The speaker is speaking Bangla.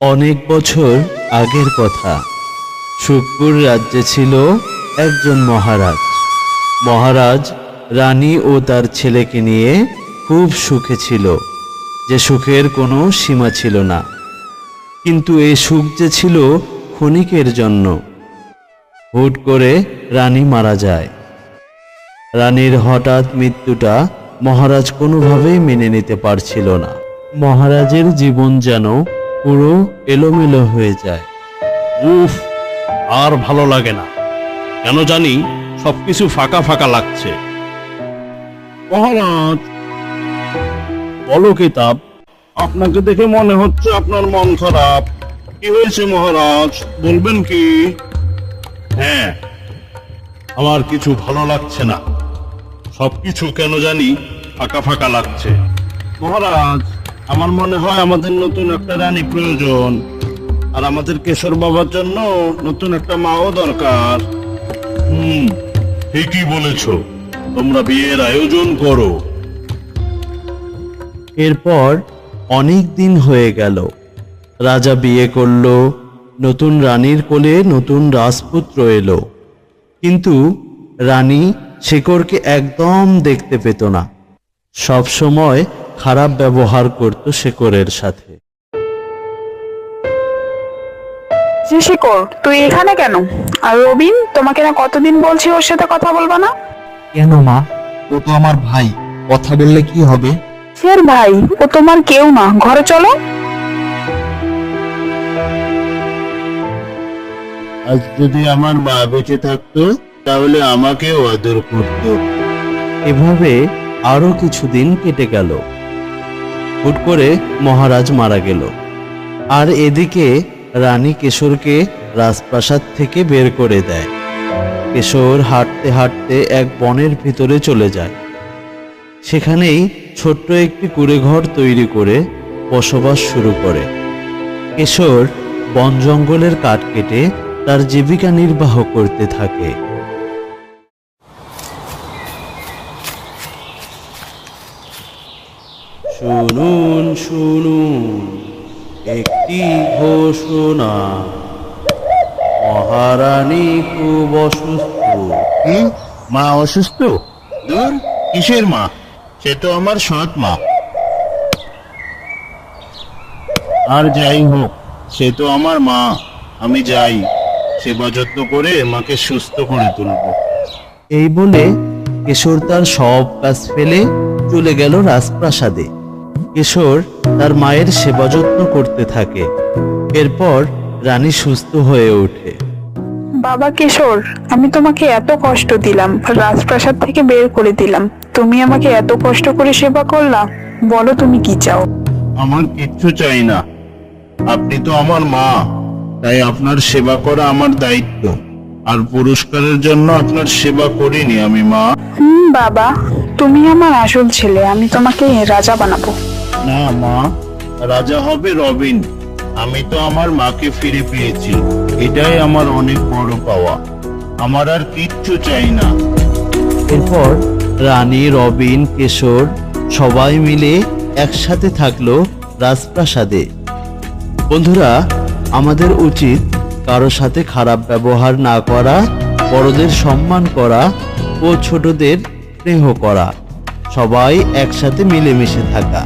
অনেক বছর আগের কথা। সুখপুর রাজ্যে ছিল একজন মহারাজ। মহারাজ রানী ও তার ছেলেকে নিয়ে খুব সুখে ছিল, যে সুখের কোনো সীমা ছিল না। কিন্তু এই সুখ যে ছিল ক্ষণিকের জন্য। হুট করে রানী মারা যায়। রানীর হঠাৎ মৃত্যুটা মহারাজ কোনোভাবেই মেনে নিতে পারছিল না। মহারাজের জীবন যেন পুরো এলোমেলো হয়ে যায়। উফ, আর ভালো লাগে না, কেন জানি সবকিছু ফাঁকা ফাঁকা লাগছে। মহারাজ, বলো কিতাব, আপনাকে দেখে মনে হচ্ছে আপনার মন খারাপ। কি হয়েছে মহারাজ, বলবেন কি? হ্যাঁ, আমার কিছু ভালো লাগছে না, সবকিছু কেন জানি ফাঁকা ফাঁকা লাগছে। মহারাজ, আমার মনে হয় আমাদের নতুন একটা রানী প্রয়োজন, আর আমাদের কেশর বাবার জন্য নতুন একটা মাও দরকার। ঠিকই বলেছো, তোমরা বিয়ের আয়োজন করো। এরপর অনেক দিন হয়ে গেল। রাজা বিয়ে করল, নতুন রানীর কোলে নতুন রাজপুত্র এলো। কিন্তু রানী শেখরকে একদম দেখতে পেত না। সব সময় খারাপ ব্যবহার করত শেখরের সাথে। জি শেখর, তুই এখানে কেন? আর রবিন, তোমাকে না কতদিন বলছি ওর সাথে কথা বলবা না? কেন মা? ও তো আমার ভাই, কথা বললে কি হবে? সে ভাই, ও তোমার কেউ না, ঘরে চলো। আজ যদি আমার মা বেঁচে থাকতো তাহলে আমাকেও আদর করতো। এভাবে আরো কিছুদিন কেটে গেল। হুট করে মহারাজ মারা গেল। আর এদিকে রানী কেশরকে রাজপ্রাসাদ থেকে বের করে দেয়। কেশর হাঁটতে হাঁটতে এক বনের ভিতরে চলে যায়। সেখানেই ছোট্ট একটি কুঁড়েঘর তৈরি করে বসবাস শুরু করে। কেশর বন জঙ্গলের কাঠ কেটে তার জীবিকা নির্বাহ করতে থাকে। শুনুন শুনুন, একটি ঘোষণা। মহারানী খুব অসুস্থ। মা অসুস্থ? দূর, কিসের মা? সে তো আমার সৎ মা। আর যাই হোক, সে তো আমার মা। আমি যাই, সেবা যত্ন করে মাকে সুস্থ করে তুলব। এই বলে কেশর তার সব কাজ ফেলে চলে গেল রাজপ্রাসাদে। কেশর তার মায়ের সেবা যত্ন করতে থাকে। এরপর রানী সুস্থ হয়ে ওঠে। বাবা কেশর, আমি তোমাকে এত কষ্ট দিলাম, রাজপ্রাসাদ থেকে বের করে দিলাম, তুমি আমাকে এত কষ্ট করে সেবা করলা, বলো তুমি কি চাও? আমার কিচ্ছু চাই না, আপনি তো আমার মা, তাই আপনার সেবা করা আমার দায়িত্ব। আর পুরস্কারের জন্য আপনার সেবা করিনি আমি মা। বাবা, তুমি আমার আসল ছেলে, আমি তোমাকে রাজা বানাবো। না মা, রাজা হবে রবিন। আমি তো আমার মাকে ফিরে পেয়েছি, এটাই আমার অনেক বড় পাওয়া। আমার আর কিচ্ছু চাই না। এরপর রানী, রবিন, কেশর সবাই মিলে একসাথে থাকলো রাজপ্রাসাদে। বন্ধুরা, আমাদের উচিত কারো সাথে খারাপ ব্যবহার না করা, বড়দের সম্মান করা ও ছোটদের স্নেহ করা, সবাই একসাথে মিলেমিশে থাকা।